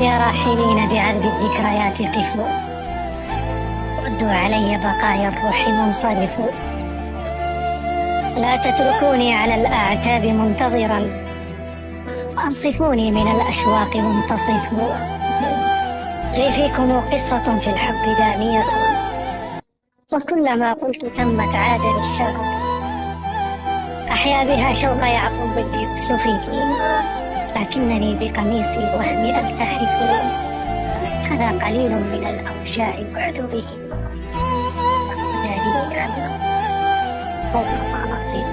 يا راحلين بعذب الذكريات قفوا، ردوا علي بقايا الروح منصرفوا. لا تتركوني على الأعتاب منتظرا، أنصفوني من الأشواق منتصفوا. لي فيكم قصة في الحب دامية، وكلما قلت تمت عادني الشغف. أحيا بها شوق يعقوب اليوسفي، لكنني بقميص الوهم ألتحف. هذا قليل من الأوجاع بعد به، وداري عنه فوق ما أصيب.